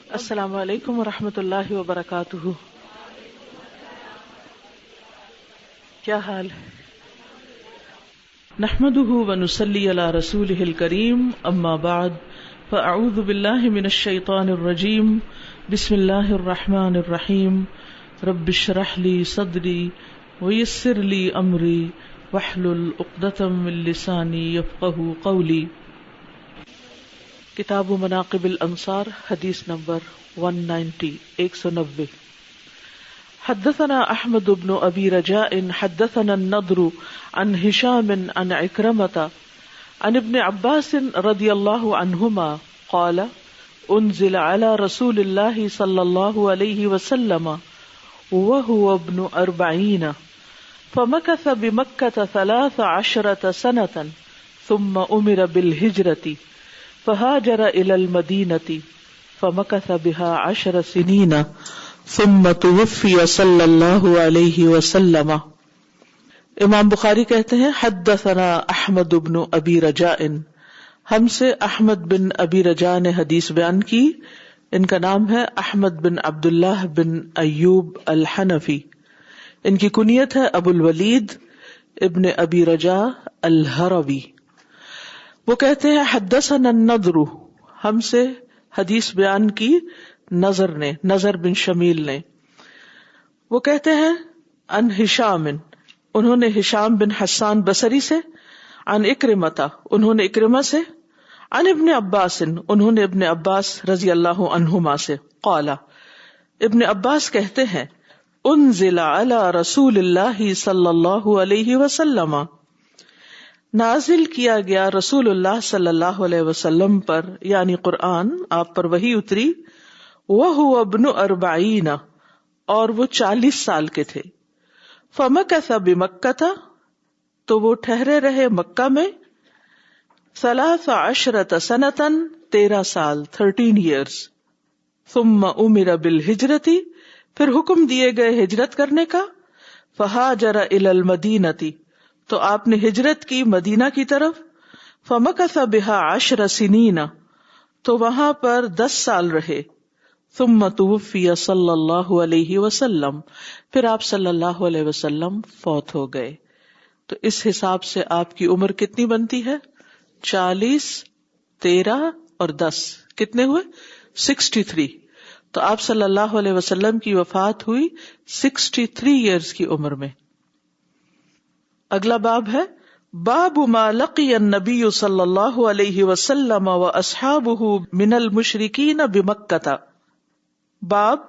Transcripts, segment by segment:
السلام علیکم ورحمۃ اللہ وبرکاتہ. کیا حال ہے؟ نحمده ونصلی علی رسولہ الکریم، اما بعد فاعوذ باللہ من الشیطان الرجیم. بسم اللہ الرحمن الرحیم. رب اشرح لی صدری ویسر لی امری واحلل عقدۃ من لسانی یفقہوا قولی. کتاب مناقب الانصار، حدیث نمبر 190 190. حدثنا احمد بن ابی رجاء حدثنا النضر عن هشام عن عكرمة عن ابن عباس رضی اللہ عنہما قال انزل على رسول اللہ صلی اللہ علیہ وسلم وهو ابن 40 فمكث بمكة 13 سنة ثم امر بالهجرة فهاجر الى المدينة فمكث بها 10 سنين ثم توفي صلی اللہ علیہ وسلم. امام بخاری کہتے ہیں حدثنا احمد بن ابی رجاء، ہم سے احمد بن ابی رجاء نے حدیث بیان کی. ان کا نام ہے احمد بن عبداللہ بن ایوب الحنفی. ان کی کنیت ہے ابو الولید ابن ابی رجاء الہروی. وہ کہتے ہیں حدثنا النضر، ہم سے حدیث بیان کی نظر بن شمیل نے. وہ کہتے ہیں عن ہشام، انہوں نے ہشام بن حسان بصری سے، عن اکرمہ، انہوں نے اکرمہ سے، عن ابن عباس، انہوں نے ابن عباس رضی اللہ عنہما سے. قال، ابن عباس کہتے ہیں انزل علی رسول اللہ صلی اللہ علیہ وسلم، نازل کیا گیا رسول اللہ صلی اللہ علیہ وسلم پر، یعنی قرآن آپ پر وحی اتری. وَهُوَ ابْنُ 40، اور وہ 40 سال کے تھے. فَمَكَثَ بِمَكَّةَ، تو وہ ٹھہرے رہے مکہ میں. 13 سنة، 13 سال، 13 years. ثُمَّ أُمِرَ بِالْهِجْرَةِ، پھر حکم دیے گئے ہجرت کرنے کا. فَهَاجَرَ إِلَى الْمَدِينَةِ، تو آپ نے ہجرت کی مدینہ کی طرف. فَمَكَثَ بِهَا 10 سِنِينَ، تو وہاں پر 10 سال رہے. ثم توفی صلی اللہ علیہ وسلم، پھر آپ صلی اللہ علیہ وسلم فوت ہو گئے. تو اس حساب سے آپ کی عمر کتنی بنتی ہے؟ 40، 13 اور 10 کتنے ہوئے؟ 63. تو آپ صلی اللہ علیہ وسلم کی وفات ہوئی 63 ایئرز کی عمر میں. اگلا باب ہے باب ما لقی النبی صلی اللہ علیہ وسلم واصحابہ من المشرکین بمکہ. باب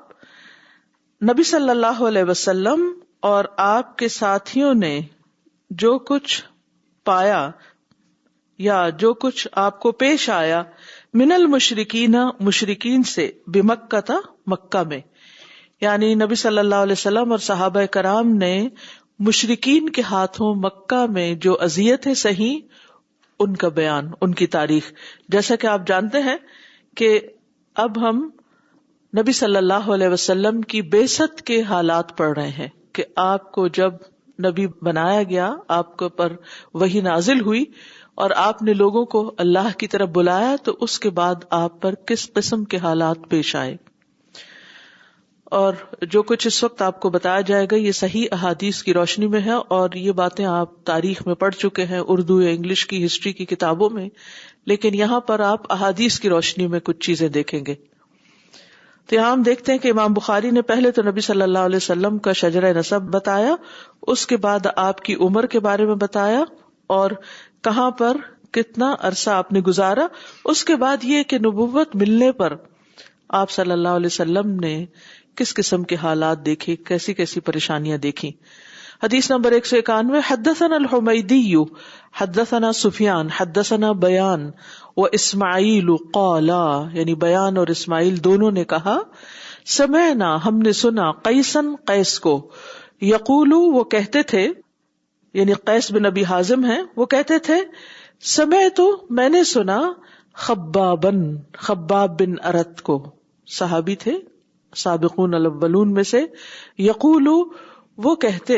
نبی صلی اللہ علیہ وسلم اور آپ کے ساتھیوں نے جو کچھ پایا یا جو کچھ آپ کو پیش آیا، من المشرکین، مشرکین سے، بمکہ، مکہ میں. یعنی نبی صلی اللہ علیہ وسلم اور صحابہ کرام نے مشرکین کے ہاتھوں مکہ میں جو اذیتیں سہی، ان کا بیان، ان کی تاریخ. جیسا کہ آپ جانتے ہیں کہ اب ہم نبی صلی اللہ علیہ وسلم کی بعثت کے حالات پڑھ رہے ہیں کہ آپ کو جب نبی بنایا گیا، آپ کے پر وحی نازل ہوئی اور آپ نے لوگوں کو اللہ کی طرف بلایا، تو اس کے بعد آپ پر کس قسم کے حالات پیش آئے. اور جو کچھ اس وقت آپ کو بتایا جائے گا یہ صحیح احادیث کی روشنی میں ہے، اور یہ باتیں آپ تاریخ میں پڑھ چکے ہیں، اردو یا انگلش کی ہسٹری کی کتابوں میں، لیکن یہاں پر آپ احادیث کی روشنی میں کچھ چیزیں دیکھیں گے. تو یہاں ہم دیکھتے ہیں کہ امام بخاری نے پہلے تو نبی صلی اللہ علیہ وسلم کا شجرہ نسب بتایا، اس کے بعد آپ کی عمر کے بارے میں بتایا اور کہاں پر کتنا عرصہ آپ نے گزارا. اس کے بعد یہ کہ نبوت ملنے پر آپ صلی اللہ علیہ وسلم نے کس قسم کے حالات دیکھے، کیسی کیسی پریشانیاں دیکھی. حدیث نمبر 191. حدثنا الحمیدی حدثنا سفیان حدثنا بیان و اسماعیل قالا، یعنی بیان اور اسماعیل دونوں نے کہا، سمعنا، ہم نے سنا، قیسن، قیس کو، یقول، وہ کہتے تھے، یعنی قیس بن ابی حازم ہیں، وہ کہتے تھے، سمعت، میں نے سنا، خبابن، خباب بن ارت کو، صحابی تھے سابقون الاولون میں سے، یقول، وہ کہتے،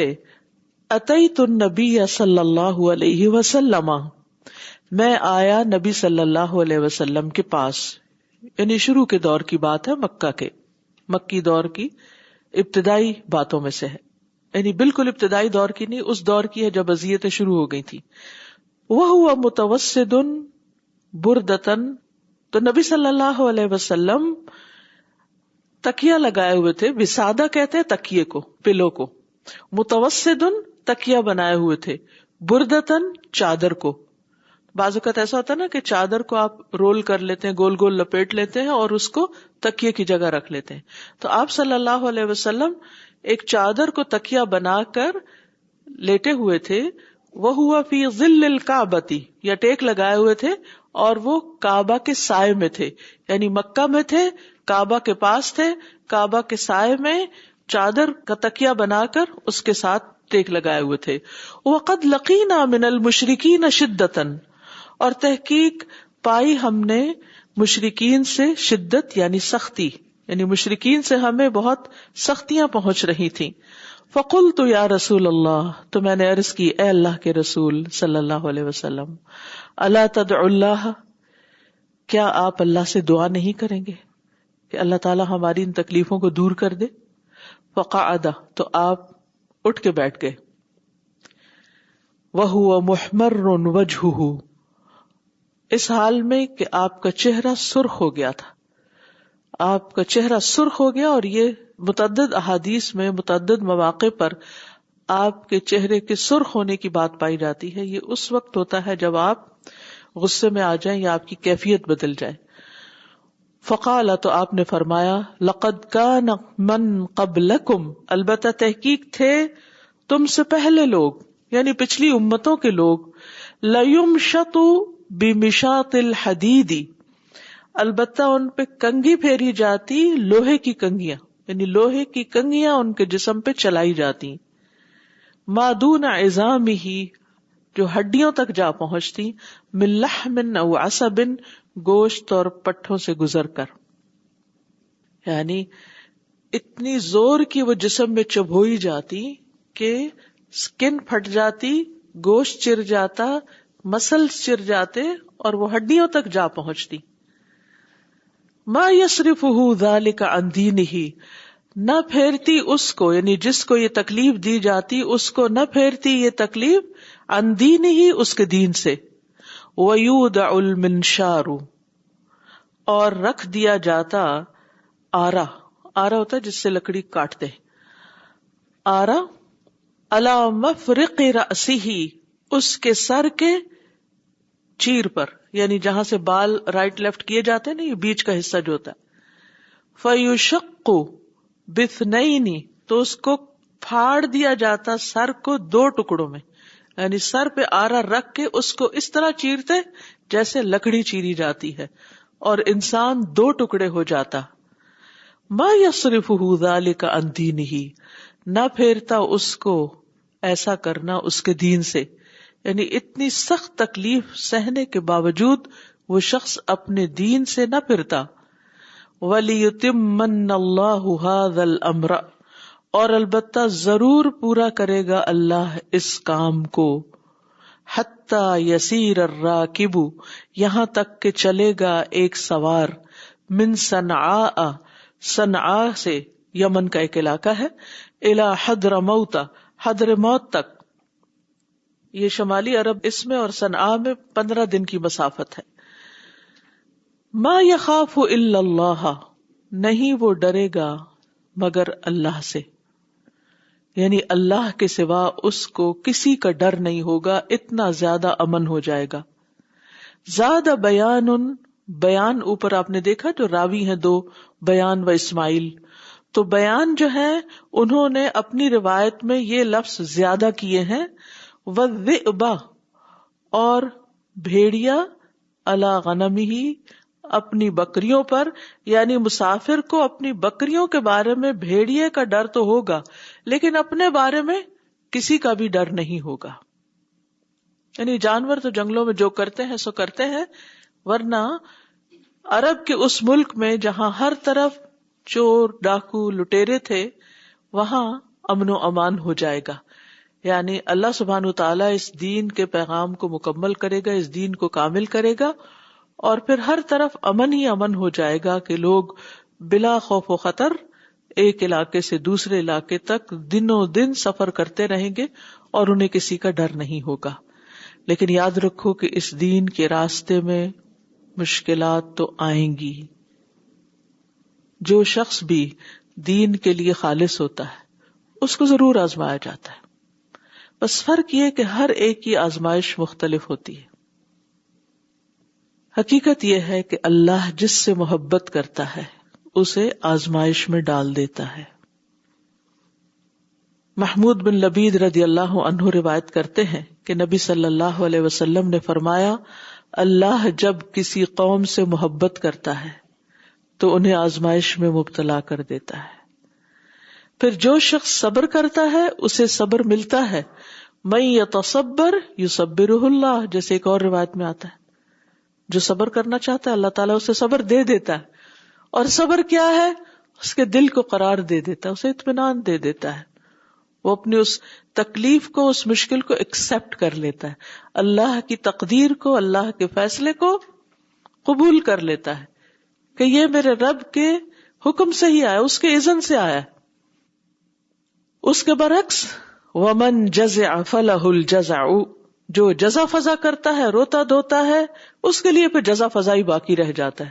اتیت النبی صلی اللہ علیہ وسلم، میں آیا نبی صلی اللہ علیہ وسلم کے پاس، یعنی شروع کے دور کی بات ہے، مکی دور کی ابتدائی باتوں میں سے ہے، یعنی بالکل ابتدائی دور کی نہیں، اس دور کی ہے جب اذیتیں شروع ہو گئی تھی. وَهُوَ مُتَوَسِّدٌ بُرْدَةً، تو نبی صلی اللہ علیہ وسلم تکیہ لگائے ہوئے تھے. وسادہ کہتے ہیں تکیے کو، پلو کو. متوسدن تکیہ بنائے ہوئے تھے. بردتن چادر کو. بعض اوقات ایسا ہوتا ہے نا کہ چادر کو آپ رول کر لیتے ہیں، گول گول لپیٹ لیتے ہیں اور اس کو تکیے کی جگہ رکھ لیتے ہیں. تو آپ صلی اللہ علیہ وسلم ایک چادر کو تکیہ بنا کر لیٹے ہوئے تھے. وَهُوَ فِي ظِلِّ الْكَعْبَةِ، یا ٹیک لگائے ہوئے تھے اور وہ کعبہ کے سائے میں تھے، یعنی مکہ میں تھے، کعبہ کے پاس تھے، کعبہ کے سائے میں چادر کا تکیہ بنا کر اس کے ساتھ ٹیک لگائے ہوئے تھے. وَقَدْ لَقِينَا مِنَ الْمُشْرِكِينَ شِدَّةً، اور تحقیق پائی ہم نے مشرکین سے شدت یعنی سختی، یعنی مشرکین سے ہمیں بہت سختیاں پہنچ رہی تھیں. فَقُلْتُ يَا رَسُولَ اللَّهِ، تو میں نے عرض کی اے اللہ کے رسول صلی اللہ علیہ وسلم، أَلَا تَدْعُ اللَّهَ، کیا آپ اللہ سے دعا نہیں کریں گے کہ اللہ تعالیٰ ہماری ان تکلیفوں کو دور کر دے. فقعد، تو آپ اٹھ کے بیٹھ گئے. وَهُوَ مُحْمَرٌ وَجْهُهُ، اس حال میں کہ آپ کا چہرہ سرخ ہو گیا تھا. آپ کا چہرہ سرخ ہو گیا، اور یہ متعدد احادیث میں متعدد مواقع پر آپ کے چہرے کے سرخ ہونے کی بات پائی جاتی ہے. یہ اس وقت ہوتا ہے جب آپ غصے میں آ جائیں یا آپ کی کیفیت بدل جائے. فقال، تو آپ نے فرمایا، لقد کان من قبلکم، البتہ تحقیق تھے تم سے پہلے لوگ، یعنی پچھلی امتوں کے لوگ، لیمشط بمشاط الحدید، البتہ ان پہ کنگھی پھیری جاتی لوہے کی کنگھیاں، یعنی لوہے کی کنگھیاں ان کے جسم پہ چلائی جاتی. ما دون عظامہ، جو ہڈیوں تک جا پہنچتی، من لحم او عصب، گوشت اور پٹھوں سے گزر کر. یعنی اتنی زور کی وہ جسم میں چبھوئی جاتی کہ سکن پھٹ جاتی، گوشت چر جاتا، مسلز چر جاتے اور وہ ہڈیوں تک جا پہنچتی. ما یصرفہ ذلک عن دینہ، نہ پھیرتی اس کو، یعنی جس کو یہ تکلیف دی جاتی اس کو نہ پھیرتی یہ تکلیف عن دینہ، اس کے دین سے. ویودع المنشار، اور رکھ دیا جاتا آرا، آرا ہوتا ہے جس سے لکڑی کاٹتے، آرا علی مفرق رأسہ، اس کے سر کے چیر پر، یعنی جہاں سے بال رائٹ لیفٹ کیے جاتے ہیں نا، یہ بیچ کا حصہ جو ہوتا ہے. فیشق باثنین، تو اس کو پھاڑ دیا جاتا سر کو دو ٹکڑوں میں، یعنی سر پہ آرا رکھ کے اس کو اس طرح چیرتے جیسے لکڑی چیری جاتی ہے، اور انسان دو ٹکڑے ہو جاتا. ما یصرفہ ذلک عن دینہ، نہ پھیرتا اس کو ایسا کرنا اس کے دین سے. یعنی اتنی سخت تکلیف سہنے کے باوجود وہ شخص اپنے دین سے نہ پھرتا. وَلِيُتِمَّنَّ اللَّهُ هَذَا الْأَمْرَ، اور البتہ ضرور پورا کرے گا اللہ اس کام کو. حَتَّى يَسِيرَ الرَّاكِبُ، یہاں تک کہ چلے گا ایک سوار، من صنعاء، صنعاء سے، یمن کا ایک علاقہ ہے، الى حضرموت، حضرموت تک. یہ شمالی عرب اس میں اور صنعاء میں 15 دن کی مسافت ہے. ما یخاف الا اللہ، نہیں وہ ڈرے گا مگر اللہ سے، یعنی اللہ کے سوا اس کو کسی کا ڈر نہیں ہوگا، اتنا زیادہ امن ہو جائے گا. زاد بیان اوپر آپ نے دیکھا جو راوی ہیں دو، بیان و اسماعیل، تو بیان جو ہے انہوں نے اپنی روایت میں یہ لفظ زیادہ کیے ہیں. والذئب، اور بھیڑیا، علی غنمہ، اپنی بکریوں پر، یعنی مسافر کو اپنی بکریوں کے بارے میں بھیڑیے کا ڈر تو ہوگا لیکن اپنے بارے میں کسی کا بھی ڈر نہیں ہوگا. یعنی جانور تو جنگلوں میں جو کرتے ہیں سو کرتے ہیں، ورنہ عرب کے اس ملک میں جہاں ہر طرف چور ڈاکو لٹیرے تھے وہاں امن و امان ہو جائے گا. یعنی اللہ سبحانہ تعالیٰ اس دین کے پیغام کو مکمل کرے گا، اس دین کو کامل کرے گا، اور پھر ہر طرف امن ہی امن ہو جائے گا کہ لوگ بلا خوف و خطر ایک علاقے سے دوسرے علاقے تک دنوں دن سفر کرتے رہیں گے اور انہیں کسی کا ڈر نہیں ہوگا. لیکن یاد رکھو کہ اس دین کے راستے میں مشکلات تو آئیں گی. جو شخص بھی دین کے لیے خالص ہوتا ہے اس کو ضرور آزمایا جاتا ہے. بس فرق یہ کہ ہر ایک کی آزمائش مختلف ہوتی ہے. حقیقت یہ ہے کہ اللہ جس سے محبت کرتا ہے اسے آزمائش میں ڈال دیتا ہے. محمود بن لبید رضی اللہ عنہ روایت کرتے ہیں کہ نبی صلی اللہ علیہ وسلم نے فرمایا، اللہ جب کسی قوم سے محبت کرتا ہے تو انہیں آزمائش میں مبتلا کر دیتا ہے. پھر جو شخص صبر کرتا ہے اسے صبر ملتا ہے. من یتصبر یصبرہ اللہ، جیسے ایک اور روایت میں آتا ہے جو صبر کرنا چاہتا ہے اللہ تعالیٰ اسے صبر دے دیتا ہے. اور صبر کیا ہے؟ اس کے دل کو قرار دے دیتا ہے، اسے اطمینان دے دیتا ہے. وہ اپنی اس تکلیف کو، اس مشکل کو ایکسپٹ کر لیتا ہے، اللہ کی تقدیر کو، اللہ کے فیصلے کو قبول کر لیتا ہے کہ یہ میرے رب کے حکم سے ہی آیا، اس کے اذن سے آیا. اس کے برعکس ومن جزع فلہ الجزع، جو جزا فضا کرتا ہے، روتا دھوتا ہے، اس کے لیے پھر جزا فضا ہی باقی رہ جاتا ہے،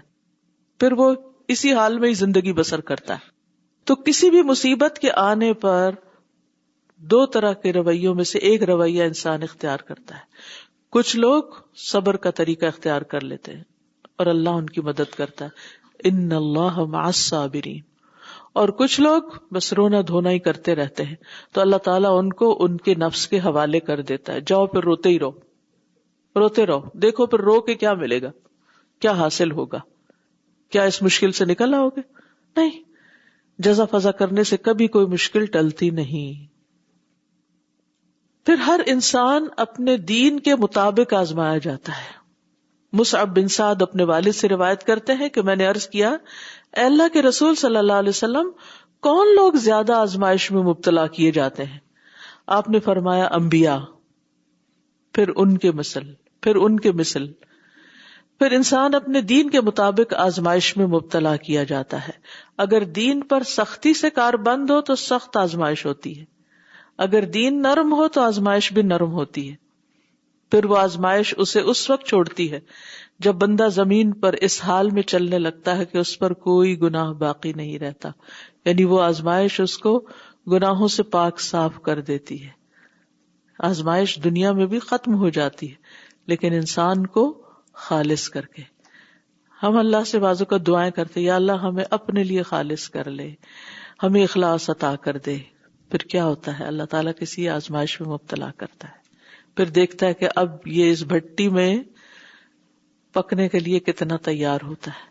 پھر وہ اسی حال میں ہی زندگی بسر کرتا ہے. تو کسی بھی مصیبت کے آنے پر دو طرح کے رویوں میں سے ایک رویہ انسان اختیار کرتا ہے. کچھ لوگ صبر کا طریقہ اختیار کر لیتے ہیں اور اللہ ان کی مدد کرتا ہے، ان اللہ مع الصابرین. اور کچھ لوگ بس رونا دھونا ہی کرتے رہتے ہیں تو اللہ تعالیٰ ان کو ان کے نفس کے حوالے کر دیتا ہے. جاؤ پھر روتے ہی رہو، روتے رہو، دیکھو پھر رو کے کیا ملے گا، کیا حاصل ہوگا، کیا اس مشکل سے نکل آؤ گے؟ نہیں. جزا فضا کرنے سے کبھی کوئی مشکل ٹلتی نہیں. پھر ہر انسان اپنے دین کے مطابق آزمایا جاتا ہے. مصعب بن سعد اپنے والد سے روایت کرتے ہیں کہ میں نے عرض کیا، اے اللہ کے رسول صلی اللہ علیہ وسلم، کون لوگ زیادہ آزمائش میں مبتلا کیے جاتے ہیں؟ آپ نے فرمایا انبیاء، پھر ان کے مثل، پھر ان کے مثل. پھر انسان اپنے دین کے مطابق آزمائش میں مبتلا کیا جاتا ہے. اگر دین پر سختی سے کار بند ہو تو سخت آزمائش ہوتی ہے، اگر دین نرم ہو تو آزمائش بھی نرم ہوتی ہے. پھر وہ آزمائش اسے اس وقت چھوڑتی ہے جب بندہ زمین پر اس حال میں چلنے لگتا ہے کہ اس پر کوئی گناہ باقی نہیں رہتا، یعنی وہ آزمائش اس کو گناہوں سے پاک صاف کر دیتی ہے. آزمائش دنیا میں بھی ختم ہو جاتی ہے لیکن انسان کو خالص کر کے. ہم اللہ سے بازو کا دعائیں کرتے، یا اللہ ہمیں اپنے لیے خالص کر لے، ہمیں اخلاص عطا کر دے. پھر کیا ہوتا ہے؟ اللہ تعالیٰ کسی آزمائش میں مبتلا کرتا ہے، پھر دیکھتا ہے کہ اب یہ اس بھٹی میں پکنے کے لیے کتنا تیار ہوتا ہے.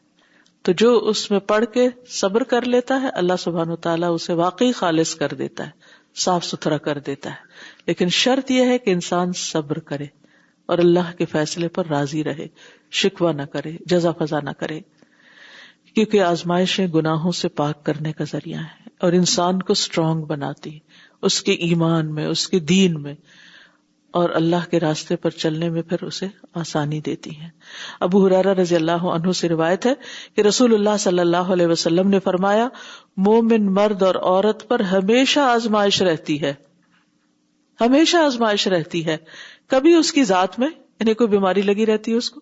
تو جو اس میں پڑھ کے صبر کر لیتا ہے اللہ سبحانہ وتعالیٰ اسے واقعی خالص کر دیتا ہے، صاف ستھرا کر دیتا ہے. لیکن شرط یہ ہے کہ انسان صبر کرے اور اللہ کے فیصلے پر راضی رہے، شکوہ نہ کرے، جزا فضا نہ کرے، کیونکہ آزمائشیں گناہوں سے پاک کرنے کا ذریعہ ہے اور انسان کو اسٹرانگ بناتی، اس کے ایمان میں، اس کے دین میں، اور اللہ کے راستے پر چلنے میں پھر اسے آسانی دیتی ہیں. ابو ہریرہ رضی اللہ عنہ سے روایت ہے کہ رسول اللہ صلی اللہ علیہ وسلم نے فرمایا، مومن مرد اور عورت پر ہمیشہ آزمائش رہتی ہے، ہمیشہ آزمائش رہتی ہے. کبھی اس کی ذات میں، یعنی کوئی بیماری لگی رہتی ہے اس کو،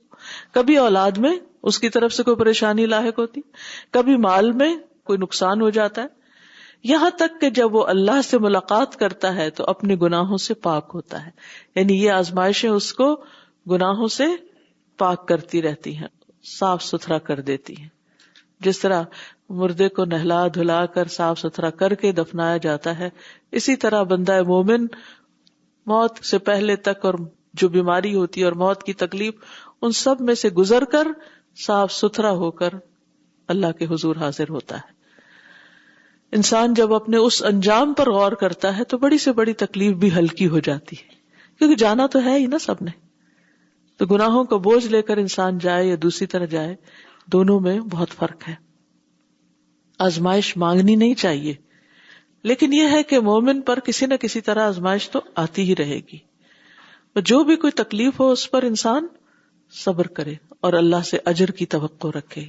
کبھی اولاد میں اس کی طرف سے کوئی پریشانی لاحق ہوتی، کبھی مال میں کوئی نقصان ہو جاتا ہے، یہاں تک کہ جب وہ اللہ سے ملاقات کرتا ہے تو اپنے گناہوں سے پاک ہوتا ہے. یعنی یہ آزمائشیں اس کو گناہوں سے پاک کرتی رہتی ہیں، صاف ستھرا کر دیتی ہیں. جس طرح مردے کو نہلا دھلا کر صاف ستھرا کر کے دفنایا جاتا ہے، اسی طرح بندہ مومن موت سے پہلے تک اور جو بیماری ہوتی ہے اور موت کی تکلیف، ان سب میں سے گزر کر صاف ستھرا ہو کر اللہ کے حضور حاضر ہوتا ہے. انسان جب اپنے اس انجام پر غور کرتا ہے تو بڑی سے بڑی تکلیف بھی ہلکی ہو جاتی ہے، کیونکہ جانا تو ہے ہی نا سب نے. تو گناہوں کا بوجھ لے کر انسان جائے یا دوسری طرح جائے، دونوں میں بہت فرق ہے. آزمائش مانگنی نہیں چاہیے، لیکن یہ ہے کہ مومن پر کسی نہ کسی طرح آزمائش تو آتی ہی رہے گی. جو بھی کوئی تکلیف ہو اس پر انسان صبر کرے اور اللہ سے اجر کی توقع رکھے.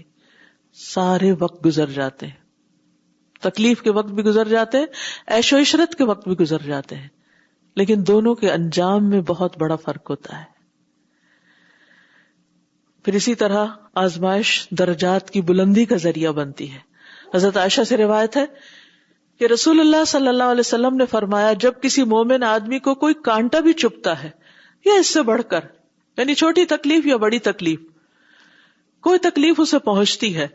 سارے وقت گزر جاتے ہیں، تکلیف کے وقت بھی گزر جاتے ہیں، عیش و عشرت کے وقت بھی گزر جاتے ہیں، لیکن دونوں کے انجام میں بہت بڑا فرق ہوتا ہے. پھر اسی طرح آزمائش درجات کی بلندی کا ذریعہ بنتی ہے. حضرت عائشہ سے روایت ہے کہ رسول اللہ صلی اللہ علیہ وسلم نے فرمایا، جب کسی مومن آدمی کو کوئی کانٹا بھی چبھتا ہے یا اس سے بڑھ کر، یعنی چھوٹی تکلیف یا بڑی تکلیف، کوئی تکلیف اسے پہنچتی ہے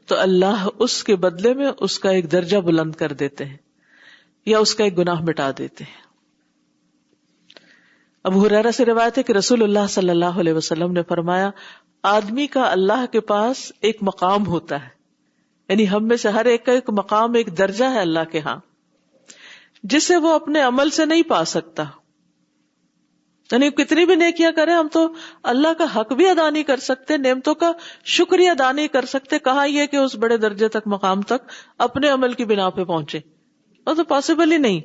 تو اللہ اس کے بدلے میں اس کا ایک درجہ بلند کر دیتے ہیں یا اس کا ایک گناہ مٹا دیتے ہیں. ابو ہریرہ سے روایت ہے کہ رسول اللہ صلی اللہ علیہ وسلم نے فرمایا، آدمی کا اللہ کے پاس ایک مقام ہوتا ہے، یعنی ہم میں سے ہر ایک کا ایک مقام، ایک درجہ ہے اللہ کے ہاں، جسے وہ اپنے عمل سے نہیں پا سکتا. یعنی کتنی بھی نیکیاں کریں، ہم تو اللہ کا حق بھی ادا نہیں کر سکتے، نعمتوں کا شکریہ ادا نہیں کر سکتے، کہاں یہ کہ اس بڑے درجے تک، مقام تک اپنے عمل کی بنا پہ پہنچے، وہ تو پاسبل ہی نہیں.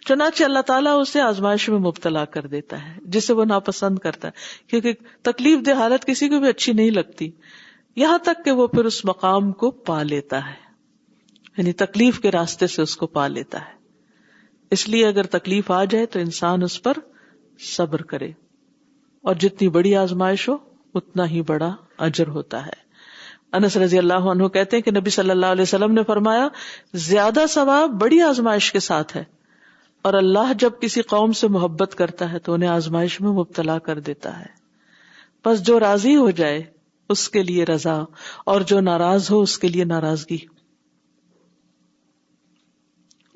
چنانچہ اللہ تعالیٰ اسے آزمائش میں مبتلا کر دیتا ہے جسے وہ ناپسند کرتا ہے، کیونکہ تکلیف دہ حالت کسی کو بھی اچھی نہیں لگتی، یہاں تک کہ وہ پھر اس مقام کو پا لیتا ہے، یعنی تکلیف کے راستے سے اس کو پا لیتا ہے. اس لیے اگر تکلیف آ جائے تو انسان اس پر صبر کرے، اور جتنی بڑی آزمائش ہو اتنا ہی بڑا اجر ہوتا ہے. انس رضی اللہ عنہ کہتے ہیں کہ نبی صلی اللہ علیہ وسلم نے فرمایا، زیادہ ثواب بڑی آزمائش کے ساتھ ہے، اور اللہ جب کسی قوم سے محبت کرتا ہے تو انہیں آزمائش میں مبتلا کر دیتا ہے. بس جو راضی ہو جائے اس کے لیے رضا، اور جو ناراض ہو اس کے لیے ناراضگی.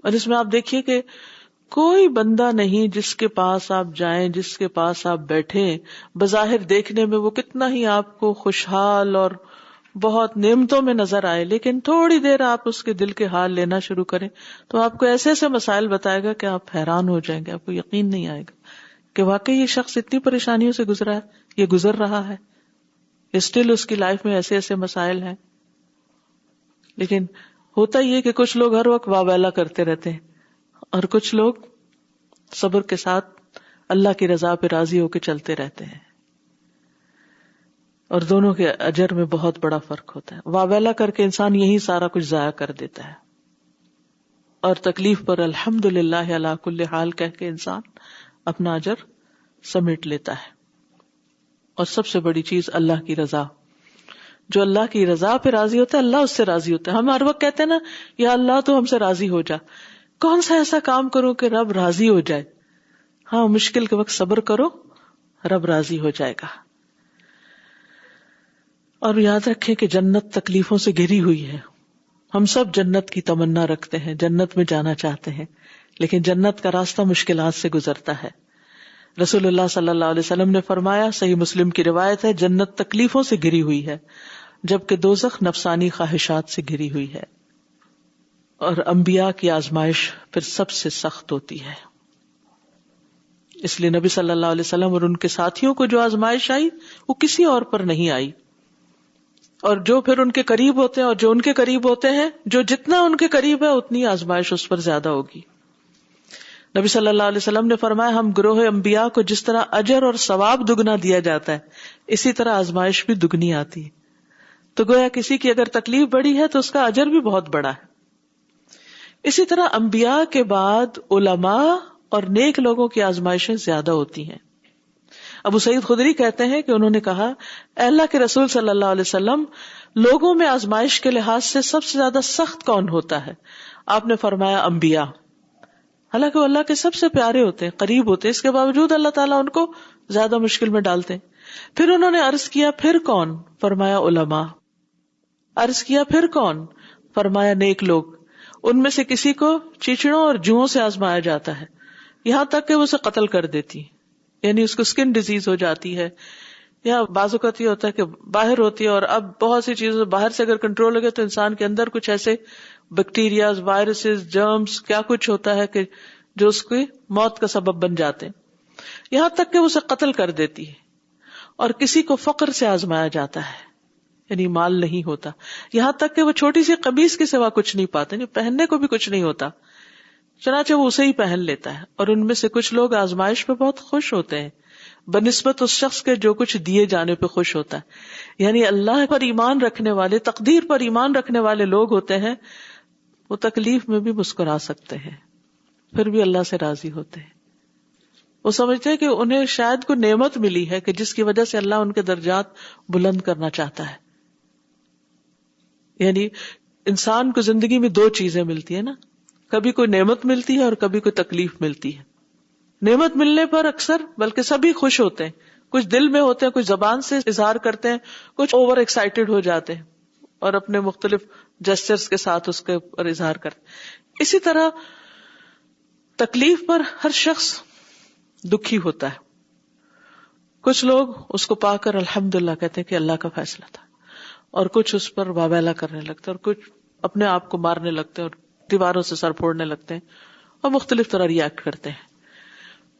اور اس میں آپ دیکھیے کہ کوئی بندہ نہیں جس کے پاس آپ جائیں، جس کے پاس آپ بیٹھیں، بظاہر دیکھنے میں وہ کتنا ہی آپ کو خوشحال اور بہت نعمتوں میں نظر آئے، لیکن تھوڑی دیر آپ اس کے دل کے حال لینا شروع کریں تو آپ کو ایسے ایسے مسائل بتائے گا کہ آپ حیران ہو جائیں گے، آپ کو یقین نہیں آئے گا کہ واقعی یہ شخص اتنی پریشانیوں سے گزرا ہے، یہ گزر رہا ہے، اسٹل اس کی لائف میں ایسے ایسے مسائل ہیں. لیکن ہوتا یہ کہ کچھ لوگ ہر وقت واویلا کرتے رہتے ہیں، اور کچھ لوگ صبر کے ساتھ اللہ کی رضا پہ راضی ہو کے چلتے رہتے ہیں، اور دونوں کے اجر میں بہت بڑا فرق ہوتا ہے. واویلا کر کے انسان یہی سارا کچھ ضائع کر دیتا ہے، اور تکلیف پر الحمدللہ علی کل حال کہہ کے انسان اپنا اجر سمیٹ لیتا ہے. اور سب سے بڑی چیز اللہ کی رضا، جو اللہ کی رضا پہ راضی ہوتا ہے اللہ اس سے راضی ہوتا ہے. ہم ہر وقت کہتے ہیں نا، یا اللہ تو ہم سے راضی ہو جا. کون سا ایسا کام کرو کہ رب راضی ہو جائے؟ ہاں، مشکل کے وقت صبر کرو، رب راضی ہو جائے گا. اور یاد رکھیں کہ جنت تکلیفوں سے گھری ہوئی ہے. ہم سب جنت کی تمنا رکھتے ہیں، جنت میں جانا چاہتے ہیں، لیکن جنت کا راستہ مشکلات سے گزرتا ہے. رسول اللہ صلی اللہ علیہ وسلم نے فرمایا، صحیح مسلم کی روایت ہے، جنت تکلیفوں سے گھری ہوئی ہے جبکہ دوزخ نفسانی خواہشات سے گھری ہوئی ہے. اور انبیاء کی آزمائش پھر سب سے سخت ہوتی ہے. اس لیے نبی صلی اللہ علیہ وسلم اور ان کے ساتھیوں کو جو آزمائش آئی وہ کسی اور پر نہیں آئی، اور جو پھر ان کے قریب ہوتے ہیں اور جو ان کے قریب ہوتے ہیں، جو جتنا ان کے قریب ہے اتنی آزمائش اس پر زیادہ ہوگی. نبی صلی اللہ علیہ وسلم نے فرمایا، ہم گروہ انبیاء کو جس طرح اجر اور ثواب دگنا دیا جاتا ہے، اسی طرح آزمائش بھی دگنی آتی ہے. تو گویا کسی کی اگر تکلیف بڑی ہے تو اس کا اجر بھی بہت بڑا ہے. اسی طرح انبیاء کے بعد علماء اور نیک لوگوں کی آزمائشیں زیادہ ہوتی ہیں. ابو سعید خدری کہتے ہیں کہ انہوں نے کہا، اے اللہ کے رسول صلی اللہ علیہ وسلم، لوگوں میں آزمائش کے لحاظ سے سب سے زیادہ سخت کون ہوتا ہے؟ آپ نے فرمایا، انبیاء. حالانکہ وہ اللہ کے سب سے پیارے ہوتے ہیں، قریب ہوتے ہیں، اس کے باوجود اللہ تعالیٰ ان کو زیادہ مشکل میں ڈالتے ہیں. پھر انہوں نے عرض کیا، پھر کون؟ فرمایا علماء. عرض کیا پھر کون؟ فرمایا نیک لوگ. ان میں سے کسی کو چیچڑوں اور جوؤں سے آزمایا جاتا ہے، یہاں تک کہ وہ اسے قتل کر دیتی، یعنی اس کو اسکن ڈیزیز ہو جاتی ہے، یا بعض اوقات یہ ہوتا ہے کہ باہر ہوتی ہے، اور اب بہت سی چیزیں باہر سے اگر کنٹرول ہو گئے تو انسان کے اندر کچھ ایسے بیکٹیریاز، وائرسز، جرمز، کیا کچھ ہوتا ہے کہ جو اس کی موت کا سبب بن جاتے ہیں، یہاں تک کہ وہ اسے قتل کر دیتی ہے. اور کسی کو فقر سے آزمایا جاتا ہے، یعنی مال نہیں ہوتا، یہاں تک کہ وہ چھوٹی سی قمیص کے سوا کچھ نہیں پاتے، یعنی پہننے کو بھی کچھ نہیں ہوتا، چنانچہ وہ اسے ہی پہن لیتا ہے. اور ان میں سے کچھ لوگ آزمائش پہ بہت خوش ہوتے ہیں، بنسبت اس شخص کے جو کچھ دیے جانے پہ خوش ہوتا ہے. یعنی اللہ پر ایمان رکھنے والے، تقدیر پر ایمان رکھنے والے لوگ ہوتے ہیں، وہ تکلیف میں بھی مسکرا سکتے ہیں، پھر بھی اللہ سے راضی ہوتے ہیں. وہ سمجھتے ہیں کہ انہیں شاید کوئی نعمت ملی ہے کہ جس کی وجہ سے اللہ ان کے درجات بلند کرنا چاہتا ہے. یعنی انسان کو زندگی میں دو چیزیں ملتی ہیں نا، کبھی کوئی نعمت ملتی ہے اور کبھی کوئی تکلیف ملتی ہے. نعمت ملنے پر اکثر بلکہ سبھی خوش ہوتے ہیں، کچھ دل میں ہوتے ہیں، کچھ زبان سے اظہار کرتے ہیں، کچھ اوور ایکسائٹیڈ ہو جاتے ہیں اور اپنے مختلف جسچرز کے ساتھ اس کے اوپر اظہار کرتے ہیں. اسی طرح تکلیف پر ہر شخص دکھی ہوتا ہے. کچھ لوگ اس کو پا کر الحمدللہ کہتے ہیں کہ اللہ کا فیصلہ تھا، اور کچھ اس پر واویلا کرنے لگتے ہیں، اور کچھ اپنے آپ کو مارنے لگتے ہیں اور دیواروں سے سر پھوڑنے لگتے ہیں اور مختلف طرح ریئیکٹ کرتے ہیں.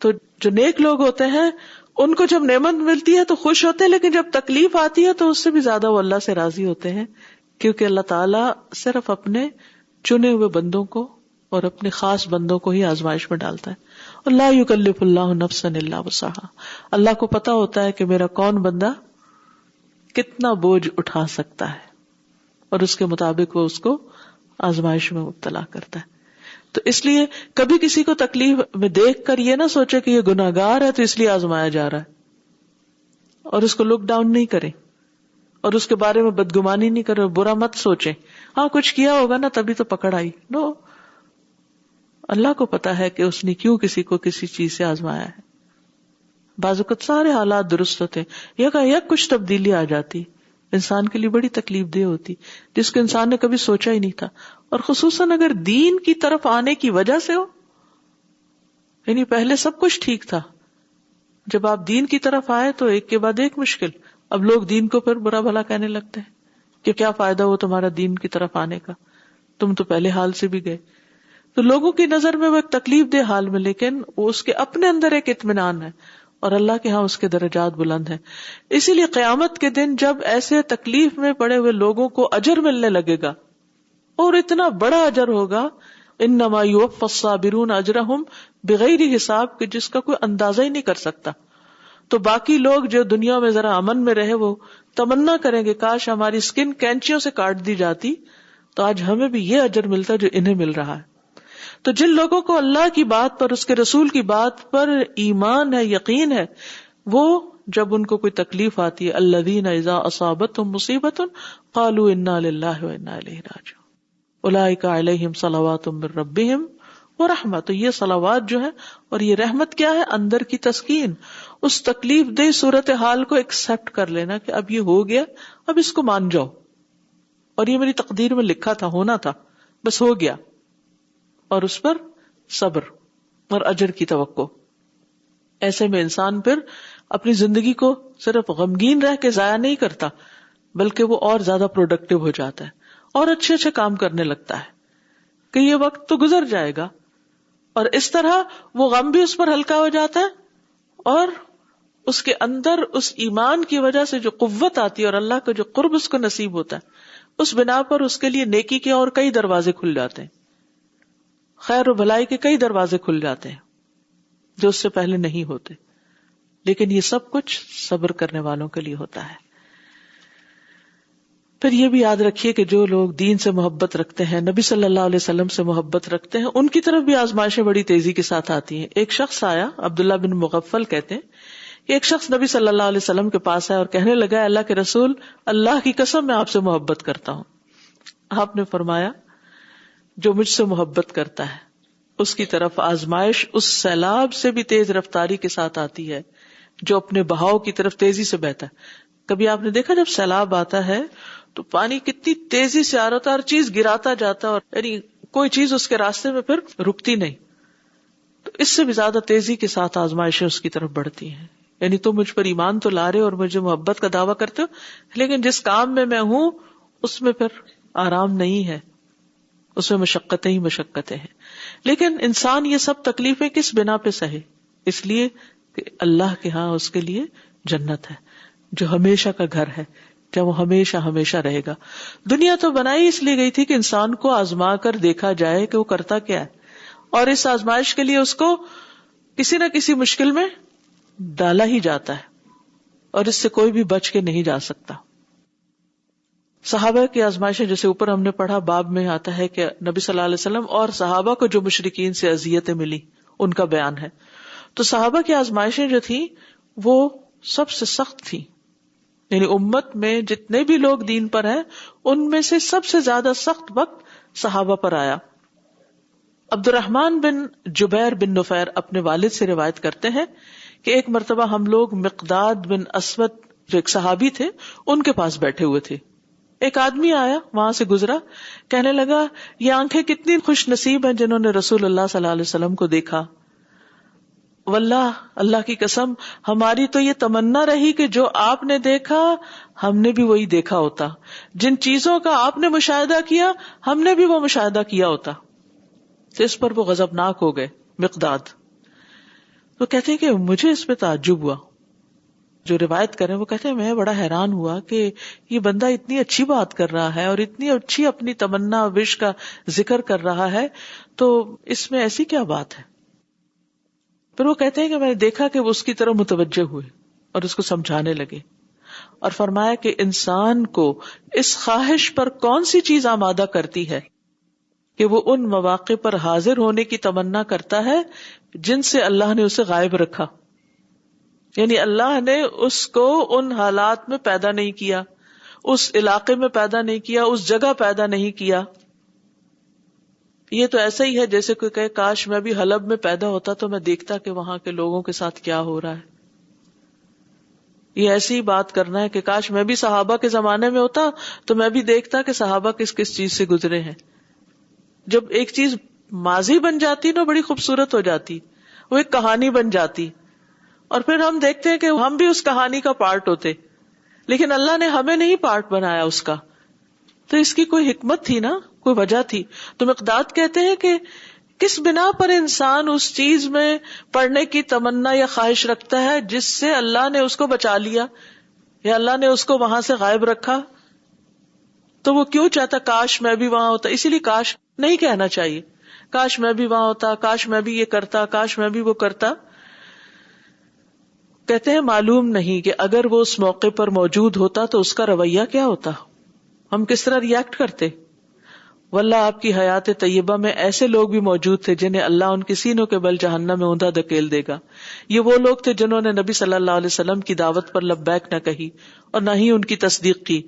تو جو نیک لوگ ہوتے ہیں ان کو جب نعمت ملتی ہے تو خوش ہوتے ہیں، لیکن جب تکلیف آتی ہے تو اس سے بھی زیادہ وہ اللہ سے راضی ہوتے ہیں، کیونکہ اللہ تعالیٰ صرف اپنے چنے ہوئے بندوں کو اور اپنے خاص بندوں کو ہی آزمائش میں ڈالتا ہے. لا یکلف اللہ نفسا الا وسعہا. اللہ کو پتا ہوتا ہے کہ میرا کون بندہ کتنا بوجھ اٹھا سکتا ہے، اور اس کے مطابق وہ اس کو آزمائش میں مبتلا کرتا ہے. تو اس لیے کبھی کسی کو تکلیف میں دیکھ کر یہ نہ سوچے کہ یہ گناہگار ہے تو اس لیے آزمایا جا رہا ہے، اور اس کو لک ڈاؤن نہیں کریں اور اس کے بارے میں بدگمانی نہیں کریں، برا مت سوچیں. ہاں کچھ کیا ہوگا نا تبھی تو پکڑ آئی. نو، اللہ کو پتا ہے کہ اس نے کیوں کسی کو کسی چیز سے آزمایا ہے. بعض اوقات سارے حالات درست ہوتے ہیں، یک کچھ تبدیلی آ جاتی، انسان کے لیے بڑی تکلیف دہ ہوتی، جس کو انسان نے کبھی سوچا ہی نہیں تھا. اور خصوصاً اگر دین کی طرف آنے کی وجہ سے ہو، یعنی پہلے سب کچھ ٹھیک تھا، جب آپ دین کی طرف آئے تو ایک کے بعد ایک مشکل. اب لوگ دین کو پھر برا بھلا کہنے لگتے ہیں کہ کیا فائدہ ہو تمہارا دین کی طرف آنے کا، تم تو پہلے حال سے بھی گئے. تو لوگوں کی نظر میں وہ ایک تکلیف دہ حال میں، لیکن وہ اس کے اپنے اندر ایک اطمینان ہے، اور اللہ کے ہاں اس کے درجات بلند ہیں. اسی لیے قیامت کے دن جب ایسے تکلیف میں پڑے ہوئے لوگوں کو اجر ملنے لگے گا، اور اتنا بڑا اجر ہوگا، انما یوفی الصابرون اجرہم بغیر حساب، کہ جس کا کوئی اندازہ ہی نہیں کر سکتا. تو باقی لوگ جو دنیا میں ذرا امن میں رہے وہ تمنا کریں گے کاش ہماری سکن کینچیوں سے کاٹ دی جاتی تو آج ہمیں بھی یہ اجر ملتا جو انہیں مل رہا ہے. تو جن لوگوں کو اللہ کی بات پر، اس کے رسول کی بات پر ایمان ہے، یقین ہے، وہ جب ان کو کوئی تکلیف آتی ہے، الذین اذا اصابتهم مصیبۃ قالوا انا للہ وانا الیہ راجعون اولئک علیہم صلوات من ربہم ورحمۃ. تو یہ صلوات جو ہے اور یہ رحمت کیا ہے؟ اندر کی تسکین، اس تکلیف دہ صورتحال کو ایکسپٹ کر لینا کہ اب یہ ہو گیا، اب اس کو مان جاؤ، اور یہ میری تقدیر میں لکھا تھا، ہونا تھا، بس ہو گیا. اور اس پر صبر اور اجر کی توقع. ایسے میں انسان پھر اپنی زندگی کو صرف غمگین رہ کے ضائع نہیں کرتا، بلکہ وہ اور زیادہ پروڈکٹیو ہو جاتا ہے اور اچھے اچھے کام کرنے لگتا ہے کہ یہ وقت تو گزر جائے گا. اور اس طرح وہ غم بھی اس پر ہلکا ہو جاتا ہے، اور اس کے اندر اس ایمان کی وجہ سے جو قوت آتی ہے اور اللہ کا جو قرب اس کو نصیب ہوتا ہے، اس بنا پر اس کے لیے نیکی کے اور کئی دروازے کھل جاتے ہیں، خیر و بھلائی کے کئی دروازے کھل جاتے ہیں جو اس سے پہلے نہیں ہوتے. لیکن یہ سب کچھ صبر کرنے والوں کے لیے ہوتا ہے. پھر یہ بھی یاد رکھیے کہ جو لوگ دین سے محبت رکھتے ہیں، نبی صلی اللہ علیہ وسلم سے محبت رکھتے ہیں، ان کی طرف بھی آزمائشیں بڑی تیزی کے ساتھ آتی ہیں. ایک شخص آیا، عبداللہ بن مغفل کہتے ہیں کہ ایک شخص نبی صلی اللہ علیہ وسلم کے پاس آیا اور کہنے لگا، اللہ کے رسول، اللہ کی قسم میں آپ سے محبت کرتا ہوں. آپ نے فرمایا، جو مجھ سے محبت کرتا ہے اس کی طرف آزمائش اس سیلاب سے بھی تیز رفتاری کے ساتھ آتی ہے جو اپنے بہاؤ کی طرف تیزی سے بہتا ہے. کبھی آپ نے دیکھا جب سیلاب آتا ہے تو پانی کتنی تیزی سے آ رہا ہوتا ہے، ہر چیز گراتا جاتا ہے، اور یعنی کوئی چیز اس کے راستے میں پھر رکتی نہیں. تو اس سے بھی زیادہ تیزی کے ساتھ آزمائشیں اس کی طرف بڑھتی ہیں. یعنی تم مجھ پر ایمان تو لا رہے اور مجھے محبت کا دعویٰ کرتے ہو، لیکن جس کام میں ہوں اس میں پھر آرام نہیں ہے، اس میں مشقتیں ہی مشقتیں ہیں. لیکن انسان یہ سب تکلیفیں کس بنا پہ سہے؟ اس لیے کہ اللہ کے ہاں اس کے لیے جنت ہے جو ہمیشہ کا گھر ہے، جب وہ ہمیشہ ہمیشہ رہے گا. دنیا تو بنائی اس لیے گئی تھی کہ انسان کو آزما کر دیکھا جائے کہ وہ کرتا کیا ہے، اور اس آزمائش کے لیے اس کو کسی نہ کسی مشکل میں ڈالا ہی جاتا ہے اور اس سے کوئی بھی بچ کے نہیں جا سکتا. صحابہ کی آزمائشیں جیسے اوپر ہم نے پڑھا باب میں آتا ہے کہ نبی صلی اللہ علیہ وسلم اور صحابہ کو جو مشرکین سے اذیتیں ملی ان کا بیان ہے. تو صحابہ کی آزمائشیں جو تھیں وہ سب سے سخت تھی. یعنی امت میں جتنے بھی لوگ دین پر ہیں ان میں سے سب سے زیادہ سخت وقت صحابہ پر آیا. عبد الرحمن بن جبیر بن نفیر اپنے والد سے روایت کرتے ہیں کہ ایک مرتبہ ہم لوگ مقداد بن اسود جو ایک صحابی تھے ان کے پاس بیٹھے ہوئے تھے. ایک آدمی آیا وہاں سے گزرا, کہنے لگا یہ آنکھیں کتنی خوش نصیب ہیں جنہوں نے رسول اللہ صلی اللہ علیہ وسلم کو دیکھا. واللہ اللہ کی قسم ہماری تو یہ تمنا رہی کہ جو آپ نے دیکھا ہم نے بھی وہی دیکھا ہوتا, جن چیزوں کا آپ نے مشاہدہ کیا ہم نے بھی وہ مشاہدہ کیا ہوتا. تو اس پر وہ غضبناک ہو گئے مقداد. وہ کہتے ہیں کہ مجھے اس پہ تعجب ہوا. جو روایت کریں وہ کہتے ہیں میں بڑا حیران ہوا کہ یہ بندہ اتنی اچھی بات کر رہا ہے اور اتنی اچھی اپنی تمنا وش کا ذکر کر رہا ہے, تو اس میں ایسی کیا بات ہے. پھر وہ کہتے ہیں کہ میں نے دیکھا کہ وہ اس کی طرف متوجہ ہوئے اور اس کو سمجھانے لگے اور فرمایا کہ انسان کو اس خواہش پر کون سی چیز آمادہ کرتی ہے کہ وہ ان مواقع پر حاضر ہونے کی تمنا کرتا ہے جن سے اللہ نے اسے غائب رکھا. یعنی اللہ نے اس کو ان حالات میں پیدا نہیں کیا, اس علاقے میں پیدا نہیں کیا, اس جگہ پیدا نہیں کیا. یہ تو ایسا ہی ہے جیسے کوئی کہے کاش میں بھی حلب میں پیدا ہوتا تو میں دیکھتا کہ وہاں کے لوگوں کے ساتھ کیا ہو رہا ہے. یہ ایسی ہی بات کرنا ہے کہ کاش میں بھی صحابہ کے زمانے میں ہوتا تو میں بھی دیکھتا کہ صحابہ کس کس چیز سے گزرے ہیں. جب ایک چیز ماضی بن جاتی نا بڑی خوبصورت ہو جاتی, وہ ایک کہانی بن جاتی, اور پھر ہم دیکھتے ہیں کہ ہم بھی اس کہانی کا پارٹ ہوتے, لیکن اللہ نے ہمیں نہیں پارٹ بنایا اس کا. تو اس کی کوئی حکمت تھی نا, کوئی وجہ تھی. تو مقداد کہتے ہیں کہ کس بنا پر انسان اس چیز میں پڑھنے کی تمنا یا خواہش رکھتا ہے جس سے اللہ نے اس کو بچا لیا یا اللہ نے اس کو وہاں سے غائب رکھا, تو وہ کیوں چاہتا کاش میں بھی وہاں ہوتا. اسی لیے کاش نہیں کہنا چاہیے, کاش میں بھی وہاں ہوتا, کاش میں بھی یہ کرتا, کاش میں بھی وہ کرتا. کہتے ہیں معلوم نہیں کہ اگر وہ اس موقع پر موجود ہوتا تو اس کا رویہ کیا ہوتا, ہم کس طرح ریئیکٹ کرتے. واللہ آپ کی حیات طیبہ میں ایسے لوگ بھی موجود تھے جنہیں اللہ ان کے سینوں کے بل جہنم میں اوندا دھکیل دے گا. یہ وہ لوگ تھے جنہوں نے نبی صلی اللہ علیہ وسلم کی دعوت پر لبیک نہ کہی اور نہ ہی ان کی تصدیق کی.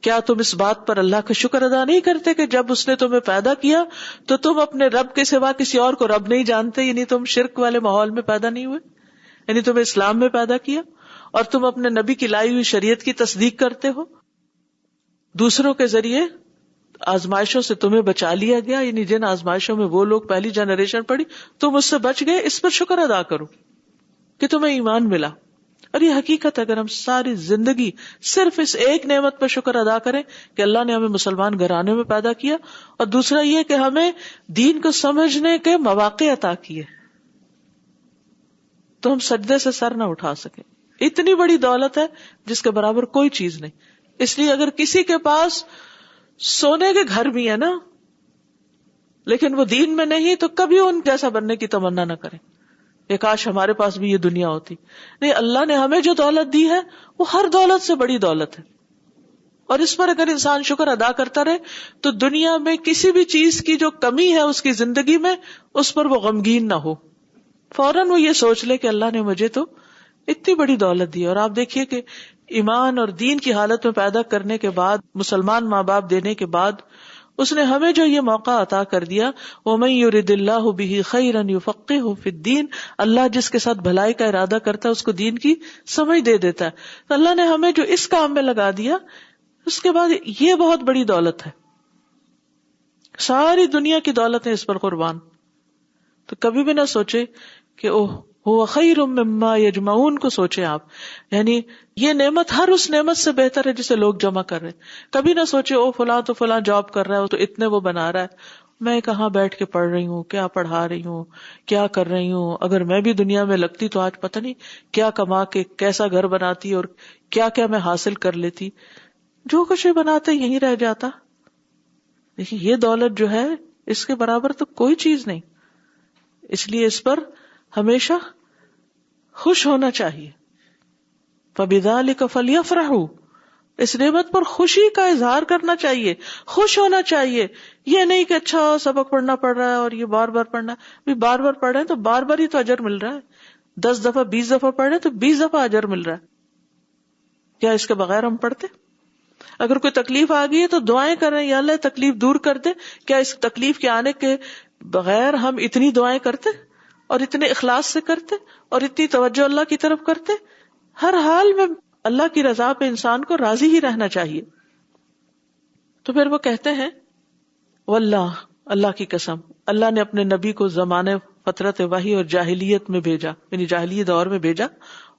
کیا تم اس بات پر اللہ کا شکر ادا نہیں کرتے کہ جب اس نے تمہیں پیدا کیا تو تم اپنے رب کے سوا کسی اور کو رب نہیں جانتے, یعنی تم شرک والے ماحول میں پیدا نہیں ہوئے, یعنی تمہیں اسلام میں پیدا کیا اور تم اپنے نبی کی لائی ہوئی شریعت کی تصدیق کرتے ہو. دوسروں کے ذریعے آزمائشوں سے تمہیں بچا لیا گیا, یعنی جن آزمائشوں میں وہ لوگ پہلی جنریشن پڑی تم اس سے بچ گئے, اس پر شکر ادا کرو کہ تمہیں ایمان ملا. اور یہ حقیقت اگر ہم ساری زندگی صرف اس ایک نعمت پر شکر ادا کریں کہ اللہ نے ہمیں مسلمان گھرانے میں پیدا کیا, اور دوسرا یہ کہ ہمیں دین کو سمجھنے کے مواقع عطا کیے, تو ہم سجدے سے سر نہ اٹھا سکیں. اتنی بڑی دولت ہے جس کے برابر کوئی چیز نہیں. اس لیے اگر کسی کے پاس سونے کے گھر بھی ہے نا لیکن وہ دین میں نہیں, تو کبھی ان جیسا بننے کی تمنا نہ کریں کہ کاش ہمارے پاس بھی یہ دنیا ہوتی. نہیں, اللہ نے ہمیں جو دولت دی ہے وہ ہر دولت سے بڑی دولت ہے, اور اس پر اگر انسان شکر ادا کرتا رہے تو دنیا میں کسی بھی چیز کی جو کمی ہے اس کی زندگی میں اس پر وہ غمگین نہ ہو. فوراً وہ یہ سوچ لے کہ اللہ نے مجھے تو اتنی بڑی دولت دی. اور آپ دیکھیے کہ ایمان اور دین کی حالت میں پیدا کرنے کے بعد, مسلمان ماں باپ دینے کے بعد, اس نے ہمیں جو یہ موقع عطا کر دیا, وَمَن يُرِدِ اللَّهُ بِهِ خَيْرًا يُفَقِّهْهُ فِي الدِّينِ, اللہ جس کے ساتھ بھلائی کا ارادہ کرتا ہے اس کو دین کی سمجھ دے دیتا ہے. تو اللہ نے ہمیں جو اس کام میں لگا دیا, اس کے بعد یہ بہت بڑی دولت ہے. ساری دنیا کی دولت ہے اس پر قربان. تو کبھی بھی نہ سوچے کہ اوہ هو خیر مما یجمعون کو سوچیں آپ, یعنی یہ نعمت ہر اس نعمت سے بہتر ہے جسے لوگ جمع کر رہے. کبھی نہ سوچے او فلاں تو فلاں جاب کر رہا ہے تو اتنے وہ بنا رہا ہے, میں کہاں بیٹھ کے پڑھ رہی ہوں, کیا پڑھا رہی ہوں, کیا کر رہی ہوں. اگر میں بھی دنیا میں لگتی تو آج پتہ نہیں کیا کما کے کیسا گھر بناتی اور کیا کیا میں حاصل کر لیتی. جو کچھ بھی بناتے یہیں رہ جاتا. دیکھیے یہ دولت جو ہے اس کے برابر تو کوئی چیز نہیں. اس لیے اس پر ہمیشہ خوش ہونا چاہیے. فَبِذَلِكَ فَلْيَفْرَحُوا، اس نعمت پر خوشی کا اظہار کرنا چاہیے، خوش ہونا چاہیے. یہ نہیں کہ اچھا سبق پڑھنا پڑ رہا ہے اور یہ بار بار پڑھنا ہے. بار بار پڑھ رہے ہیں تو بار بار ہی تو اجر مل رہا ہے. 10 دفعہ 20 دفعہ پڑھ رہے ہیں تو 20 دفعہ اجر مل رہا ہے. کیا اس کے بغیر ہم پڑھتے؟ اگر کوئی تکلیف آ گئی ہے تو دعائیں کر رہے ہیں یا اللہ تکلیف دور کر دے. کیا اس تکلیف کے آنے کے بغیر ہم اتنی دعائیں کرتے اور اتنے اخلاص سے کرتے اور اتنی توجہ اللہ کی طرف کرتے؟ ہر حال میں اللہ کی رضا پہ انسان کو راضی ہی رہنا چاہیے. تو پھر وہ کہتے ہیں واللہ، اللہ کی قسم، اللہ نے اپنے نبی کو زمانے فترت وحی اور جاہلیت میں بھیجا، یعنی جاہلی دور میں بھیجا،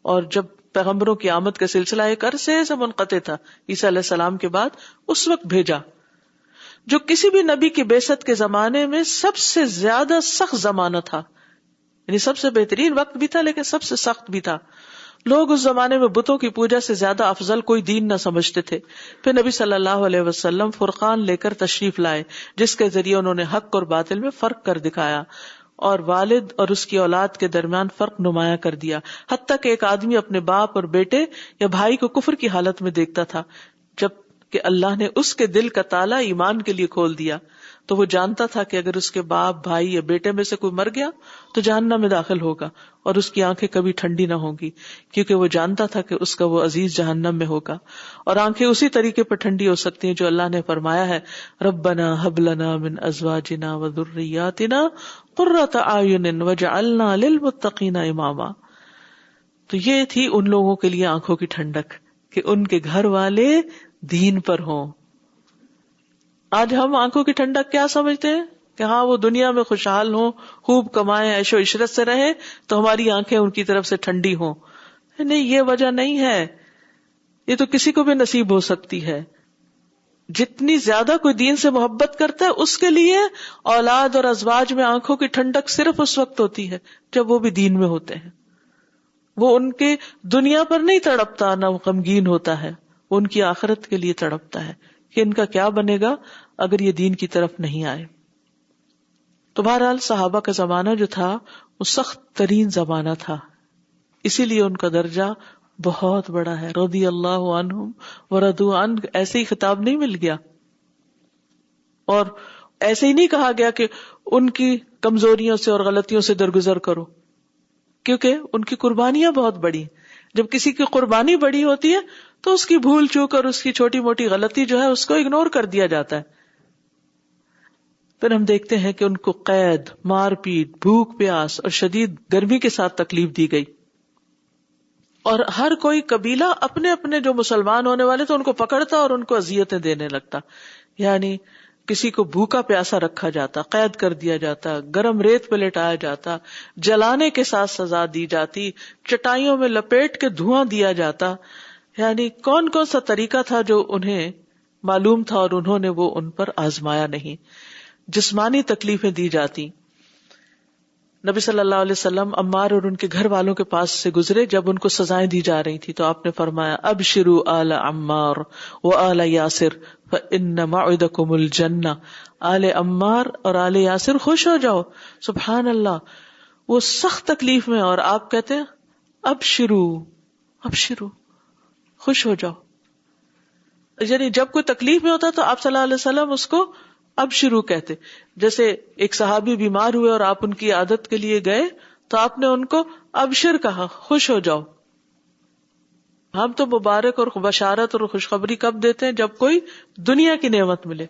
اور جب پیغمبروں کی آمد کا سلسلہ ایک عرصے سے منقطع تھا عیسیٰ علیہ السلام کے بعد، اس وقت بھیجا، جو کسی بھی نبی کی بعثت کے زمانے میں سب سے زیادہ سخت زمانہ تھا. یعنی سب سے بہترین وقت بھی تھا لیکن سب سے سخت بھی تھا. لوگ اس زمانے میں بتوں کی پوجا سے زیادہ افضل کوئی دین نہ سمجھتے تھے. پھر نبی صلی اللہ علیہ وسلم فرقان لے کر تشریف لائے، جس کے ذریعے انہوں نے حق اور باطل میں فرق کر دکھایا اور والد اور اس کی اولاد کے درمیان فرق نمایاں کر دیا. حتیٰ کہ ایک آدمی اپنے باپ اور بیٹے یا بھائی کو کفر کی حالت میں دیکھتا تھا، جب کہ اللہ نے اس کے دل کا تالا ایمان کے لیے کھول دیا. تو وہ جانتا تھا کہ اگر اس کے باپ، بھائی یا بیٹے میں سے کوئی مر گیا تو جہنم میں داخل ہوگا اور اس کی آنکھیں کبھی ٹھنڈی نہ ہوں گی، کیونکہ وہ جانتا تھا کہ اس کا وہ عزیز جہنم میں ہوگا. اور آنکھیں اسی طریقے پر ٹھنڈی ہو سکتی ہیں جو اللہ نے فرمایا ہے ربنا ہب لنا من ازواجنا وذریاتنا قرۃ اعین وجعلنا للمتقین اماما. تو یہ تھی ان لوگوں کے لیے آنکھوں کی ٹھنڈک کہ ان کے گھر والے دین پر ہوں. آج ہم آنکھوں کی ٹھنڈک کیا سمجھتے ہیں کہ ہاں وہ دنیا میں خوشحال ہوں، خوب کمائیں، عیش و عشرت سے رہیں تو ہماری آنکھیں ان کی طرف سے ٹھنڈی ہوں. نہیں، یہ وجہ نہیں ہے. یہ تو کسی کو بھی نصیب ہو سکتی ہے. جتنی زیادہ کوئی دین سے محبت کرتا ہے اس کے لیے اولاد اور ازواج میں آنکھوں کی ٹھنڈک صرف اس وقت ہوتی ہے جب وہ بھی دین میں ہوتے ہیں. وہ ان کے دنیا پر نہیں تڑپتا، نہ وہ غمگین ہوتا ہے، وہ ان کی آخرت کے لیے تڑپتا ہے کہ ان کا کیا بنے گا اگر یہ دین کی طرف نہیں آئے. تو بہرحال صحابہ کا زمانہ جو تھا وہ سخت ترین زمانہ تھا، اسی لیے ان کا درجہ بہت بڑا ہے. رضی اللہ عنہم ورضوا عنہ ایسے ہی خطاب نہیں مل گیا، اور ایسے ہی نہیں کہا گیا کہ ان کی کمزوریوں سے اور غلطیوں سے درگزر کرو، کیونکہ ان کی قربانیاں بہت بڑی. جب کسی کی قربانی بڑی ہوتی ہے تو اس کی بھول چوک اور اس کی چھوٹی موٹی غلطی جو ہے اس کو اگنور کر دیا جاتا ہے. پھر ہم دیکھتے ہیں کہ ان کو قید، مار پیٹ، بھوک پیاس اور شدید گرمی کے ساتھ تکلیف دی گئی، اور ہر کوئی قبیلہ اپنے اپنے جو مسلمان ہونے والے تھے ان کو پکڑتا اور ان کو اذیتیں دینے لگتا. یعنی کسی کو بھوکا پیاسا رکھا جاتا، قید کر دیا جاتا، گرم ریت پہ لٹایا جاتا، جلانے کے ساتھ سزا دی جاتی، چٹائیوں میں لپیٹ کے دھواں دیا جاتا. یعنی کون کون سا طریقہ تھا جو انہیں معلوم تھا اور انہوں نے وہ ان پر آزمایا نہیں. جسمانی تکلیفیں دی جاتی. نبی صلی اللہ علیہ وسلم عمار اور ان کے گھر والوں کے پاس سے گزرے جب ان کو سزائیں دی جا رہی تھی تو آپ نے فرمایا ابشروا آل عمار وآل یاسر فإن موعدکم الجنہ. آل عمار اور آل یاسر خوش ہو جاؤ. سبحان اللہ، وہ سخت تکلیف میں اور آپ کہتے ہیں ابشروا، ابشروا، خوش ہو جاؤ. یعنی جب کوئی تکلیف میں ہوتا تو آپ صلی اللہ علیہ وسلم اس کو اب شروع کہتے. جیسے ایک صحابی بیمار ہوئے اور آپ ان کی عادت کے لیے گئے تو آپ نے ان کو ابشر کہا، خوش ہو جاؤ. ہم تو مبارک اور بشارت اور خوشخبری کب دیتے ہیں؟ جب کوئی دنیا کی نعمت ملے.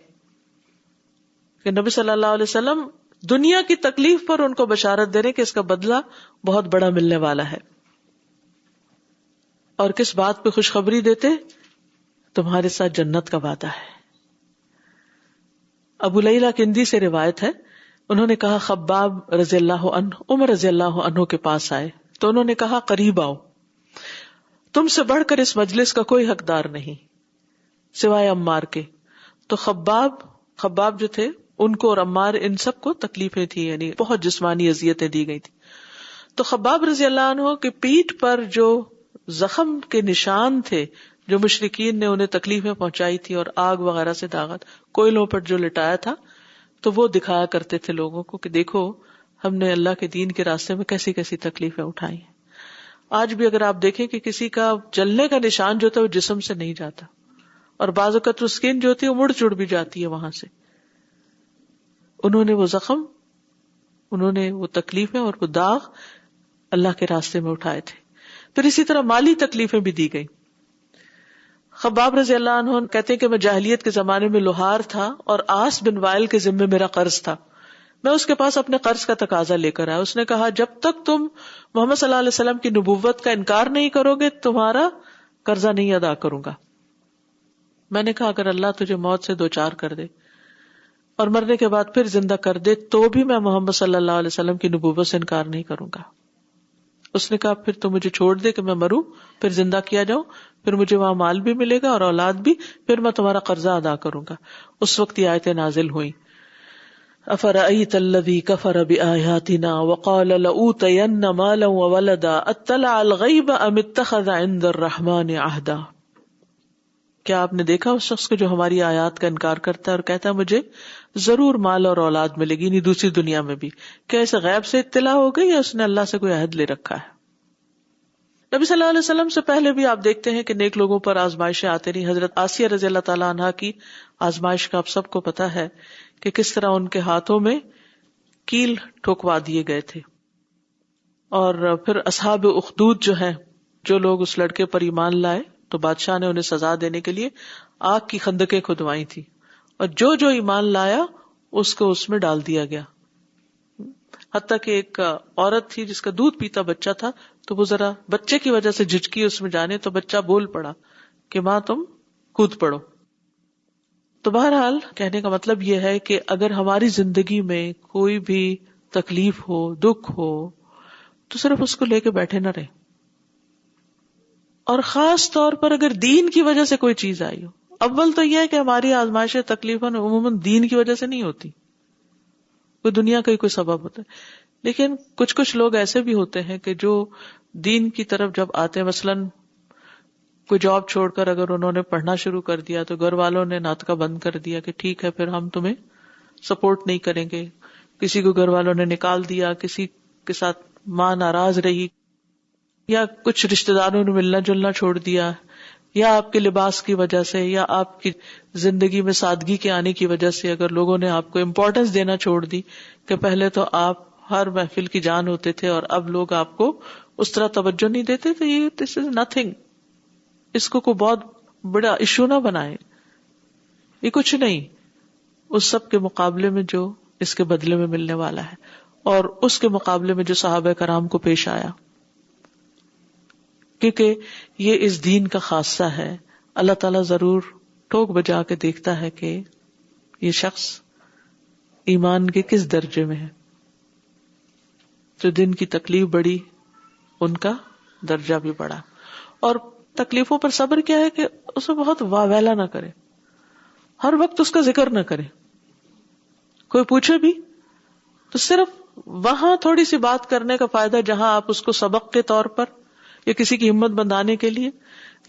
کہ نبی صلی اللہ علیہ وسلم دنیا کی تکلیف پر ان کو بشارت دے رہے کہ اس کا بدلہ بہت بڑا ملنے والا ہے. اور کس بات پہ خوشخبری دیتے؟ تمہارے ساتھ جنت کا وعدہ ہے. ابو لیلہ کندی سے روایت ہے، انہوں نے کہا خباب رضی اللہ عنہ عمر رضی اللہ عنہ کے پاس آئے تو انہوں نے کہا قریب آؤ، تم سے بڑھ کر اس مجلس کا کوئی حقدار نہیں سوائے عمار کے. تو خباب جو تھے ان کو اور عمار ان سب کو تکلیفیں تھی، یعنی بہت جسمانی اذیتیں دی گئی تھی. تو خباب رضی اللہ عنہ کے پیٹھ پر جو زخم کے نشان تھے جو مشرکین نے انہیں تکلیفیں پہنچائی تھی اور آگ وغیرہ سے داغت، کوئلوں پر جو لٹایا تھا، تو وہ دکھایا کرتے تھے لوگوں کو کہ دیکھو ہم نے اللہ کے دین کے راستے میں کیسی کیسی تکلیفیں اٹھائی ہیں. آج بھی اگر آپ دیکھیں کہ کسی کا جلنے کا نشان جو ہوتا ہے وہ جسم سے نہیں جاتا، اور بعض اوقات اسکن جو ہوتی ہے وہ مڑ چڑ بھی جاتی ہے وہاں سے. انہوں نے وہ زخم، انہوں نے وہ تکلیفیں اور وہ داغ اللہ کے راستے میں اٹھائے تھے. پھر اسی طرح مالی تکلیفیں بھی دی گئی. خباب رضی اللہ عنہ کہتے ہیں کہ میں جاہلیت کے زمانے میں لوہار تھا اور آس بن وائل کے ذمے میرا قرض تھا. میں اس کے پاس اپنے قرض کا تقاضا لے کر آیا. اس نے کہا جب تک تم محمد صلی اللہ علیہ وسلم کی نبوت کا انکار نہیں کرو گے تمہارا قرضہ نہیں ادا کروں گا. میں نے کہا اگر اللہ تجھے موت سے دوچار کر دے اور مرنے کے بعد پھر زندہ کر دے تو بھی میں محمد صلی اللہ علیہ وسلم کی نبوت سے انکار نہیں کروں گا. اس نے کہا پھر تو مجھے چھوڑ دے کہ میں مروں پھر زندہ کیا جاؤں، پھر مجھے وہاں مال بھی ملے گا اور اولاد بھی، پھر میں تمہارا قرضہ ادا کروں گا. اس وقت یہ آیتیں نازل ہوئیں افرأیت الذی کفر بآیاتنا وقال لأوتین مالا وولدا اطلع الغیب ام اتخذ عند الرحمن عہدا. کیا آپ نے دیکھا اس شخص کو جو ہماری آیات کا انکار کرتا ہے اور کہتا ہے مجھے ضرور مال اور اولاد ملے گی، یعنی دوسری دنیا میں بھی؟ کیا اسے غیب سے اطلاع ہو گئی یا اس نے اللہ سے کوئی عہد لے رکھا ہے؟ نبی صلی اللہ علیہ وسلم سے پہلے بھی آپ دیکھتے ہیں کہ نیک لوگوں پر آزمائشیں آتے رہی. حضرت آسیہ رضی اللہ تعالیٰ عنہا کی آزمائش کا آپ سب کو پتا ہے کہ کس طرح ان کے ہاتھوں میں کیل ٹھوکوا دیے گئے تھے. اور پھر اصحاب اخدود جو ہیں، جو لوگ اس لڑکے پر ایمان لائے تو بادشاہ نے انہیں سزا دینے کے لیے آگ کی خندقیں کھدوائی تھی، اور جو ایمان لایا اس کو اس میں ڈال دیا گیا. حتیٰ کہ ایک عورت تھی جس کا دودھ پیتا بچہ تھا، تو وہ ذرا بچے کی وجہ سے جھجکی اس میں جانے تو بچہ بول پڑا کہ ماں تم کود پڑو. تو بہرحال کہنے کا مطلب یہ ہے کہ اگر ہماری زندگی میں کوئی بھی تکلیف ہو، دکھ ہو، تو صرف اس کو لے کے بیٹھے نہ رہے. اور خاص طور پر اگر دین کی وجہ سے کوئی چیز آئی ہو. اول تو یہ ہے کہ ہماری آزمائشیں تکلیفیں عموماً دین کی وجہ سے نہیں ہوتی، کوئی دنیا کا ہی کوئی سبب ہوتا ہے. لیکن کچھ لوگ ایسے بھی ہوتے ہیں کہ جو دین کی طرف جب آتے ہیں، مثلاً کوئی جاب چھوڑ کر اگر انہوں نے پڑھنا شروع کر دیا تو گھر والوں نے ناطقہ بند کر دیا کہ ٹھیک ہے پھر ہم تمہیں سپورٹ نہیں کریں گے. کسی کو گھر والوں نے نکال دیا، کسی کے ساتھ ماں ناراض رہی، یا کچھ رشتہ داروں نے ملنا جلنا چھوڑ دیا، یا آپ کے لباس کی وجہ سے، یا آپ کی زندگی میں سادگی کے آنے کی وجہ سے اگر لوگوں نے آپ کو امپورٹنس دینا چھوڑ دی کہ پہلے تو آپ ہر محفل کی جان ہوتے تھے اور اب لوگ آپ کو اس طرح توجہ نہیں دیتے، تو یہ دس از نتھنگ. اس کو کوئی بہت بڑا ایشو نہ بنائے، یہ کچھ نہیں اس سب کے مقابلے میں جو اس کے بدلے میں ملنے والا ہے، اور اس کے مقابلے میں جو صحابہ کرام کو پیش آیا. کیونکہ یہ اس دین کا خاصہ ہے. اللہ تعالیٰ ضرور ٹوک بجا کے دیکھتا ہے کہ یہ شخص ایمان کے کس درجے میں ہے. جو دن کی تکلیف بڑی ان کا درجہ بھی بڑا. اور تکلیفوں پر صبر کیا ہے کہ اسے بہت واویلا نہ کرے، ہر وقت اس کا ذکر نہ کرے. کوئی پوچھے بھی تو صرف وہاں تھوڑی سی بات کرنے کا فائدہ جہاں آپ اس کو سبق کے طور پر یا کسی کی ہمت بندانے کے لیے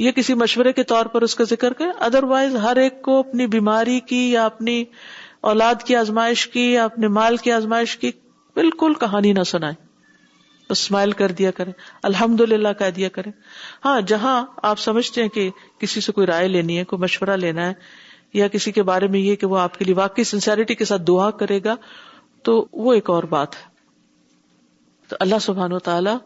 یا کسی مشورے کے طور پر اس کا ذکر کریں. ادروائز ہر ایک کو اپنی بیماری کی یا اپنی اولاد کی آزمائش کی یا اپنے مال کی آزمائش کی بالکل کہانی نہ سنائیں، بس اسمائل کر دیا کریں، الحمدللہ کہہ دیا کریں. ہاں جہاں آپ سمجھتے ہیں کہ کسی سے کوئی رائے لینی ہے، کوئی مشورہ لینا ہے، یا کسی کے بارے میں یہ کہ وہ آپ کے لیے واقعی سنسیریٹی کے ساتھ دعا کرے گا، تو وہ ایک اور بات ہے. تو اللہ سبحانہ وتعالی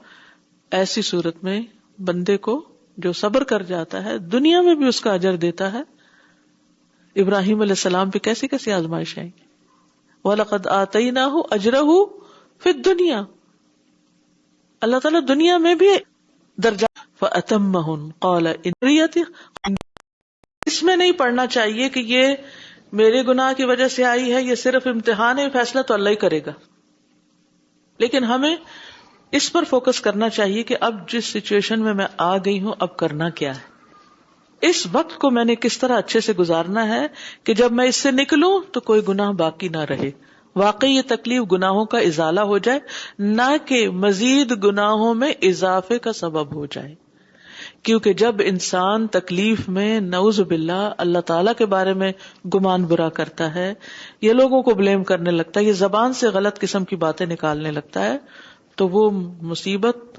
ایسی صورت میں بندے کو جو صبر کر جاتا ہے دنیا میں بھی اس کا اجر دیتا ہے. ابراہیم علیہ السلام پہ کیسی کیسی آزمائش آئی. وَلَقَدْ آتَيْنَاهُ أَجْرَهُ فِي الدُّنْيَا، اللہ تعالیٰ دنیا میں بھی درجہ. فَأَتَمَّهُنْ قَالَ إِنْ، اس میں نہیں پڑھنا چاہیے کہ یہ میرے گناہ کی وجہ سے آئی ہے، یہ صرف امتحان ہے، فیصلہ تو اللہ ہی کرے گا. لیکن ہمیں اس پر فوکس کرنا چاہیے کہ اب جس سچویشن میں آ گئی ہوں اب کرنا کیا ہے، اس وقت کو میں نے کس طرح اچھے سے گزارنا ہے کہ جب میں اس سے نکلوں تو کوئی گناہ باقی نہ رہے. واقعی یہ تکلیف گناہوں کا ازالہ ہو جائے، نہ کہ مزید گناہوں میں اضافے کا سبب ہو جائے. کیونکہ جب انسان تکلیف میں نعوذ باللہ اللہ تعالیٰ کے بارے میں گمان برا کرتا ہے، یہ لوگوں کو بلیم کرنے لگتا ہے، یہ زبان سے غلط قسم کی باتیں نکالنے لگتا ہے، تو وہ مصیبت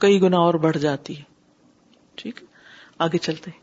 کئی گنا اور بڑھ جاتی ہے. ٹھیک ہے, آگے چلتے ہیں.